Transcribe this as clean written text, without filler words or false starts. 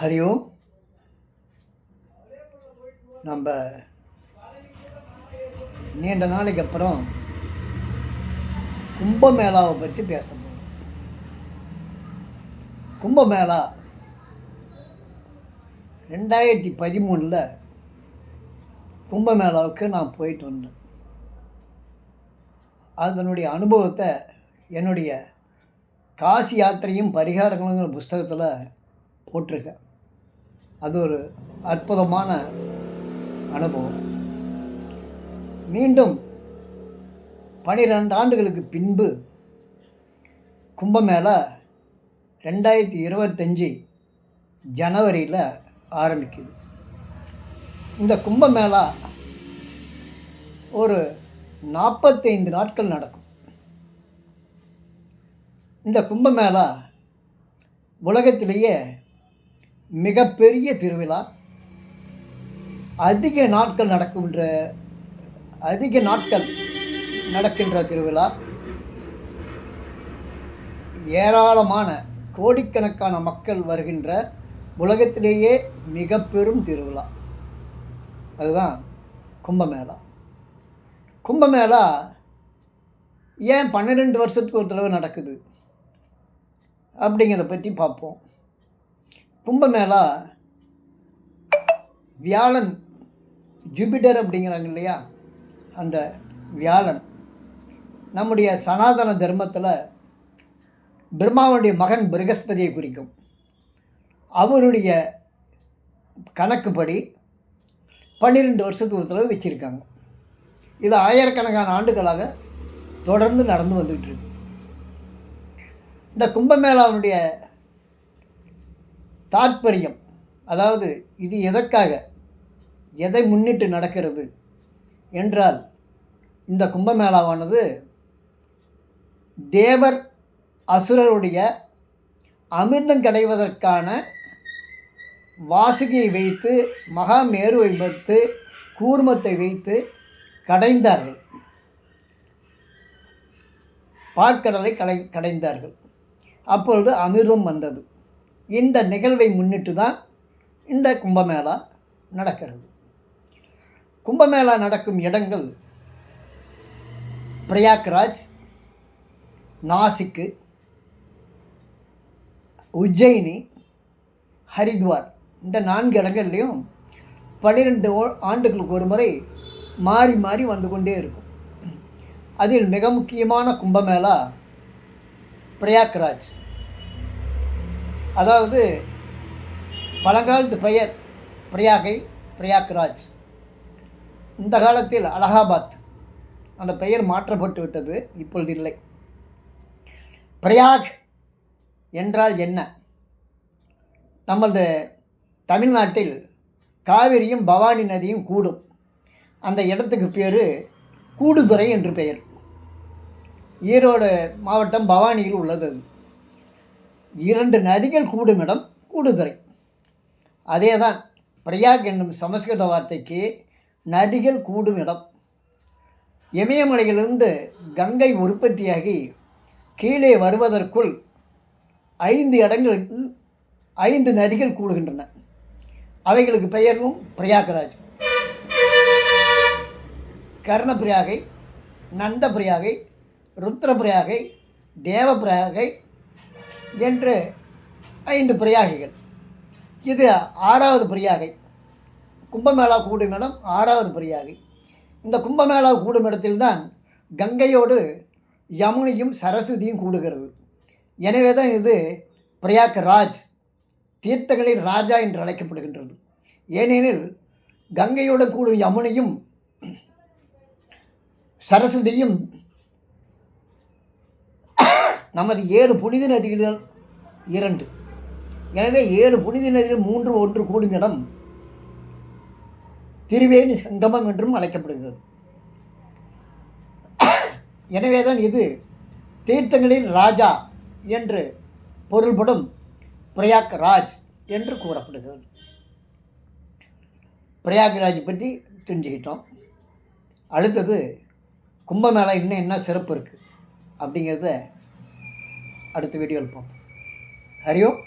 ஹரி ஓம். நம்ம நீண்ட நாளைக்கு அப்புறம் கும்பமேளாவை பற்றி பேச போகிறோம். கும்பமேளா 2013 கும்பமேளாவுக்கு நான் போயிட்டு வந்தேன். அதனுடைய அனுபவத்தை என்னுடைய காசி யாத்திரையும் பரிகாரங்களுங்கிற புஸ்தகத்தில் போட்டிருக்கேன். அது ஒரு அற்புதமான அனுபவம். மீண்டும் 12 ஆண்டுகளுக்கு பின்பு கும்பமேளா 2025 ஜனவரியில் ஆரம்பிக்குது. இந்த கும்பமேளா ஒரு 45 நாட்கள் நடக்கும். இந்த கும்பமேளா உலகத்திலேயே மிகப்பெரிய திருவிழா. அதிக நாட்கள் நடக்கின்ற திருவிழா. ஏராளமான கோடிக்கணக்கான மக்கள் வருகின்ற உலகத்திலேயே மிக பெரும் திருவிழா. அதுதான் கும்பமேளா. கும்பமேளா ஏன் 12 வருஷத்துக்கு ஒரு தடவை நடக்குது அப்படிங்கிறத பற்றி பார்ப்போம். கும்பமேளா வியாழன், ஜூபிட்டர் அப்படிங்கிறாங்க இல்லையா, அந்த வியாழன் நம்முடைய சனாதன தர்மத்தில் பிரம்மாவுடைய மகன் பிருகஸ்பதியை குறிக்கும். அவருடைய கணக்குப்படி 12 வருஷத்துக்கு ஒரு தடவை வச்சுருக்காங்க. இது ஆயிரக்கணக்கான ஆண்டுகளாக தொடர்ந்து நடந்து வந்துகிட்டு இருக்கு. இந்த கும்பமேளாவுடைய தாற்பயம், அதாவது இது எதற்காக, எதை முன்னிட்டு நடக்கிறது என்றால், இந்த கும்பமேளாவானது தேவர் அசுரருடைய அமிர்தம் கிடைவதற்கான வாசுகியை வைத்து, மகாமேருவை வைத்து, கூர்மத்தை வைத்து கடைந்தார்கள். பார்க்கடலை கடைந்தார்கள். அப்பொழுது அமிர்தம் வந்தது. இந்த நிகழ்வை முன்னிட்டு தான் இந்த கும்பமேளா நடக்கிறது. கும்பமேளா நடக்கும் இடங்கள் பிரயாக்ராஜ், நாசிக்கு, உஜ்ஜயினி, ஹரித்வார். இந்த 4 இடங்கள்லையும் 12 ஆண்டுகளுக்கு ஒரு முறை மாறி மாறி வந்து கொண்டே இருக்கும். அதில் மிக முக்கியமான கும்பமேளா பிரயாக்ராஜ். அதாவது பழங்காலத்து பெயர் பிரயாக்ராஜ். இந்த காலத்தில் அலகாபாத் அந்த பெயர் மாற்றப்பட்டு விட்டது, இப்பொழுது இல்லை. பிரயாக் என்றால் என்ன? நமது தமிழ்நாட்டில் காவிரியும் பவானி நதியும் கூடும் அந்த இடத்துக்கு பேர் கூடுதுறை என்று பெயர். ஈரோடு மாவட்டம் பவானியில் உள்ளது. அது 2 நதிகள் கூடும் இடம் கூடுதுறை. அதே தான் பிரயாக் என்னும் சமஸ்கிருத வார்த்தைக்கு நதிகள் கூடும் இடம். இமயமலையிலிருந்து கங்கை உற்பத்தியாகி கீழே வருவதற்குள் 5 இடங்களுக்கு 5 நதிகள் கூடுகின்றன. அவைகளுக்கு பெயரும் பிரயாக்ராஜ். கர்ணப்பிரயாகை, நந்தப்பிரயாகை, ருத்ரப்பிரயாகை, தேவப்பிரயாகை என்று 5 பிரயாகைகள். இது 6வது பிரயாகை. கும்பமேளா கூடும் இடம் 6வது பிரயாகை. இந்த கும்பமேளா கூடும் இடத்தில்தான் கங்கையோடு யமுனையும் சரஸ்வதியும் கூடுகிறது. எனவே தான் இது பிரயாக்ராஜ், தீர்த்தங்களின் ராஜா என்று அழைக்கப்படுகின்றது. ஏனெனில் கங்கையோடு கூடும் யமுனையும் சரஸ்வதியும் நமது 7 புனித நதிகள் 2. எனவே 7 புனித நதிகள் 3 ஒன்று கூடும் இடம் திரிவேணி சங்கமம் என்றும் அழைக்கப்படுகிறது. எனவே தான் இது தீர்த்தங்களின் ராஜா என்று பொருள்படும் பிரயாக்ராஜ் என்று கூறப்படுகிறது. பிரயாக்ராஜ் பற்றி தெரிஞ்சுக்கிட்டோம். அடுத்தது கும்பமேளா இன்னும் என்ன சிறப்பு இருக்குது அப்படிங்கிறத அடுத்த வீடியோவில் பார்ப்போம். ஹரி ஓம்.